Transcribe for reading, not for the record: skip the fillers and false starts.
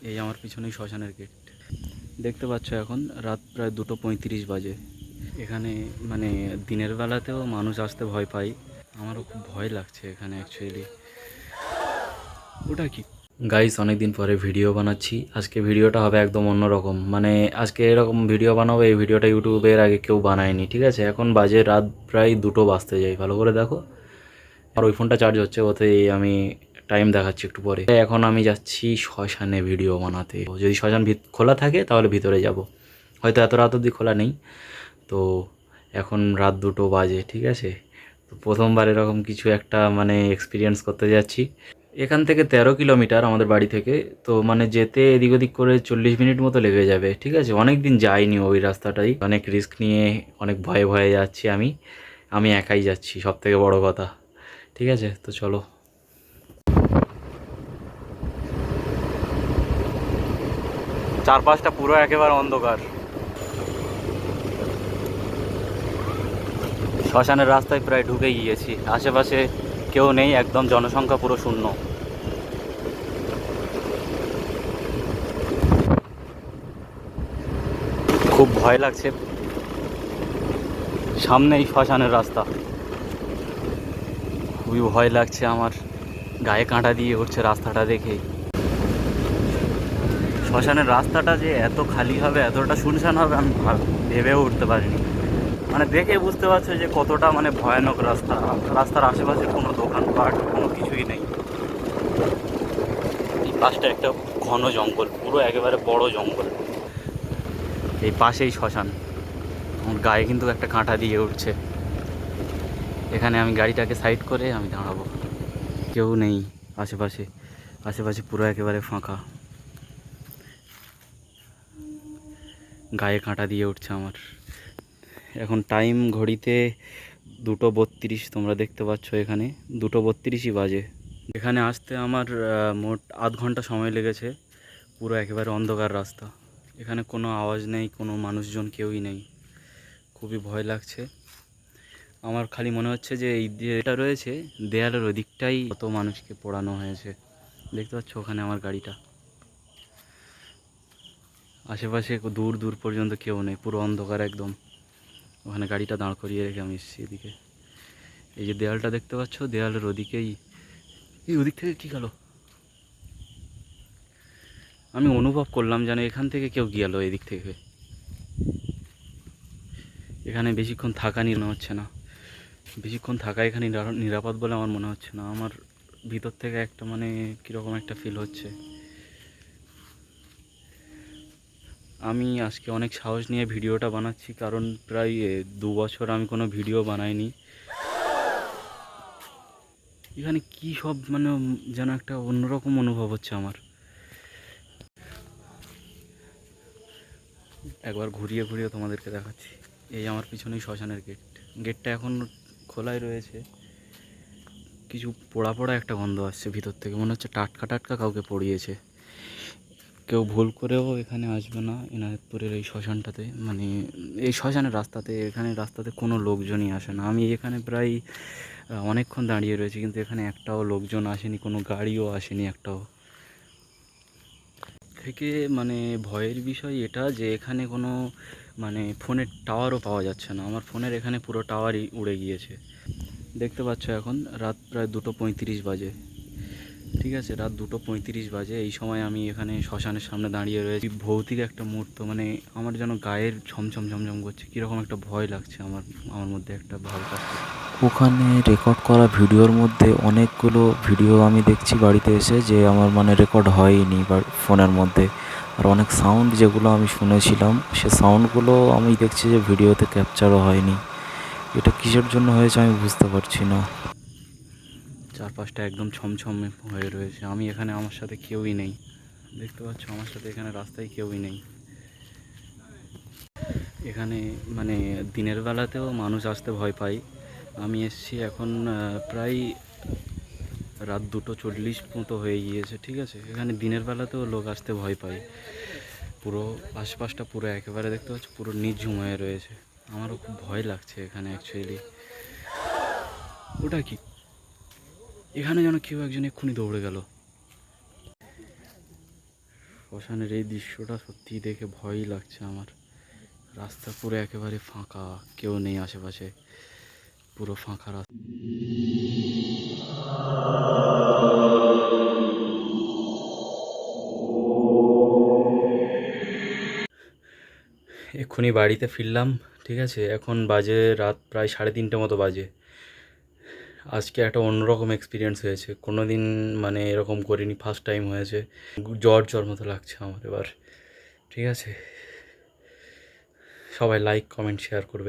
এই আমার পিছনেই শ্মশানের গেট দেখতে পাচ্ছ। এখন রাত প্রায় 2:35 বাজে। এখানে মানে দিনের বেলাতেও মানুষ আসতে ভয় পায়। আমারও খুব ভয় লাগছে এখানে অ্যাকচুয়ালি। ওটা কি গাইস, অনেকদিন পরে ভিডিও বানাচ্ছি। আজকে ভিডিওটা হবে একদম অন্যরকম। মানে আজকে এরকম ভিডিও বানাবো, এই ভিডিওটা ইউটিউবের আগে কেউ বানায়নি, ঠিক আছে? এখন বাজে রাত প্রায় 2টো বাজতে যাই। ভালো করে দেখো, আর ওই ফোনটা চার্জ হচ্ছে, ওতে আমি টাইম দেখাচ্ছি একটু পরে। এখন আমি যাচ্ছি শ্মশানে ভিডিও বানাতে। যদি শ্মশান খোলা থাকে তাহলে ভিতরে যাব, হয়তো এত রাত অবধি খোলা নেই। তো এখন রাত 2টো বাজে, ঠিক আছে? তো প্রথমবার এরকম কিছু একটা মানে এক্সপিরিয়েন্স করতে যাচ্ছি। এখান থেকে 13 কিলোমিটার আমাদের বাড়ি থেকে। তো মানে যেতে এদিক ওদিক করে 40 মিনিট মতো লেগে যাবে, ঠিক আছে? অনেক দিন যাইনি ওই রাস্তাটাই। অনেক রিস্ক নিয়ে, অনেক ভয়ে ভয়ে যাচ্ছি আমি। আমি একাই যাচ্ছি, সব থেকে বড় কথা। ঠিক আছে, তো চলো। চারপাশটা পুরো একেবারে অন্ধকার। শ্মশানের রাস্তায় প্রায় ঢুকে গিয়েছি। আশেপাশে কেউ নেই, একদম জনসংখ্যা পুরো শূন্য। খুব ভয় লাগছে। সামনেই শ্মশানের রাস্তা, খুবই ভয় লাগছে আমার। গায়ে কাঁটা দিয়ে উঠছে রাস্তাটা দেখেই। শ্মশানের রাস্তাটা যে এত খালি হবে, এতটা শুনশান হবে, আমি ভেবেও উঠতে পারিনি। মানে দেখে বুঝতে পারছো যে কতটা মানে ভয়ানক রাস্তা। রাস্তার আশেপাশে কোনো দোকানপাট কোনো কিছুই নেই। এই পাশটা একটা ঘন জঙ্গল, পুরো একেবারে বড় জঙ্গল। এই পাশেই শ্মশান। আমার গায়ে কিন্তু একটা কাঁটা দিয়ে উঠছে। এখানে আমি গাড়িটাকে সাইড করে আমি দাঁড়াবো। কেউ নেই আশেপাশে। আশেপাশে পুরো একেবারে ফাঁকা। গায়ে কাঁটা দিয়ে উঠছে আমার। এখন টাইম ঘড়িতে 2:32, তোমরা দেখতে পাচ্ছ এখানে 2:32ই বাজে। এখানে আসতে আমার মোট আধ ঘন্টা সময় লেগেছে। পুরো একেবারে অন্ধকার রাস্তা। এখানে কোনো আওয়াজ নেই, কোনো মানুষজন কেউই নেই। খুবই ভয় লাগছে আমার। খালি মনে হচ্ছে যে এই যেটা রয়েছে দেয়ালের ওই দিকটাই কত মানুষকে পোড়ানো হয়েছে। দেখতে পাচ্ছ ওখানে আমার গাড়িটা। আশেপাশে দূর দূর পর্যন্ত কেউ নেই, পুরো অন্ধকার একদম। ওখানে গাড়িটা দাঁড় করিয়ে রেখে আমি এসেছি এদিকে। এই যে দেয়ালটা দেখতে পাচ্ছ, দেয়ালের ওদিকেই। এই ওদিক থেকে কী গেল, আমি অনুভব করলাম যেন এখান থেকে কেউ গেল এদিক থেকে। এখানে বেশিক্ষণ থাকা মনে হচ্ছে না। বেশিক্ষণ থাকা এখানে নিরাপদ বলে আমার মনে হচ্ছে না। আমার ভিতর থেকে একটা মানে কীরকম একটা ফিল হচ্ছে। আমি আজকে অনেক সাহস নিয়ে ভিডিওটা বানাচ্ছি, কারণ প্রায় 2 বছর আমি কোনো ভিডিও বানাইনি। এখানে কী সব মানে যেন একটা অন্যরকম অনুভব হচ্ছে আমার। একবার ঘুরিয়ে ঘুরিয়ে তোমাদেরকে দেখাচ্ছি। এই আমার পিছনেই শ্মশানের গেট। গেটটা এখন খোলাই রয়েছে। কিছু পোড়া পোড়া একটা গন্ধ আসছে ভিতর থেকে, মনে হচ্ছে টাটকা টাটকা কাউকে পড়িয়েছে। কেউ ভুল করেও এখানে আসবে না এনায়তপুরের এই শ্মশানটাতে। মানে এই শ্মশানের রাস্তাতে, এখানে রাস্তাতে কোনো লোকজনই আসে না। আমি এখানে প্রায় অনেকক্ষণ দাঁড়িয়ে রয়েছি, কিন্তু এখানে একটাও লোকজন আসেনি, কোনো গাড়িও আসেনি একটাও। থেকে মানে ভয়ের বিষয় এটা যে এখানে কোনো মানে ফোনের টাওয়ারও পাওয়া যাচ্ছে না। আমার ফোনের এখানে পুরো টাওয়ারই উড়ে গিয়েছে। দেখতে পাচ্ছ এখন রাত প্রায় 2:35 বাজে। ঠিক আছে, রাত 2:35 বাজে। এই সময় আমি এখানে শ্মশানের সামনে দাঁড়িয়ে রয়েছি। ভৌতিক একটা মুহূর্ত, মানে আমার যেন গায়ের ছমছম ঝমঝম করছে, কীরকম একটা ভয় লাগছে আমার। আমার মধ্যে একটা ভয় কাজ করছে। ওখানে রেকর্ড করা ভিডিওর মধ্যে অনেকগুলো ভিডিও আমি দেখছি বাড়িতে এসে যে আমার মানে রেকর্ড হয়নি বা ফোনের মধ্যে। আর অনেক সাউন্ড যেগুলো আমি শুনেছিলাম, সে সাউন্ডগুলো আমি দেখছি যে ভিডিওতে ক্যাপচারও হয়নি। এটা কিসের জন্য হয়েছে আমি বুঝতে পারছি না। চারপাশটা একদম ছমছমে হয়ে রয়েছে। আমি এখানে, আমার সাথে কেউই নেই। দেখতে পাচ্ছ আমার সাথে এখানে রাস্তায় কেউই নেই। এখানে মানে দিনের বেলাতেও মানুষ আসতে ভয় পায়। আমি এসছি এখন প্রায় রাত 2:40 মতো হয়ে গিয়েছে, ঠিক আছে? এখানে দিনের বেলাতেও লোক আসতে ভয় পায়। পুরো আশপাশটা পুরো একেবারে দেখতে পাচ্ছ পুরো নিঝুম হয়ে রয়েছে। আমারও খুব ভয় লাগছে এখানে অ্যাকচুয়ালি। ওটা কি, এখানে যেন কেউ একজন এক্ষুনি দৌড়ে গেল। শ্মশানের এই দৃশ্যটা সত্যিই দেখে ভয়ই লাগছে আমার। রাস্তা পুরো একেবারে ফাঁকা, কেউ নেই আশেপাশে, পুরো ফাঁকা রাস্তা। এক্ষুনি বাড়িতে ফিরলাম, ঠিক আছে, এখন বাজে রাত প্রায় 3:30 মতো বাজে। আজকে একটা অন্যরকম এক্সপিরিয়েন্স হয়েছে, কোনো দিন মানে এরকম করিনি, ফার্স্ট টাইম হয়েছে। জ্বর জ্বর মতো লাগছে আমার এবার, ঠিক আছে। সবাই লাইক কমেন্ট শেয়ার করবে।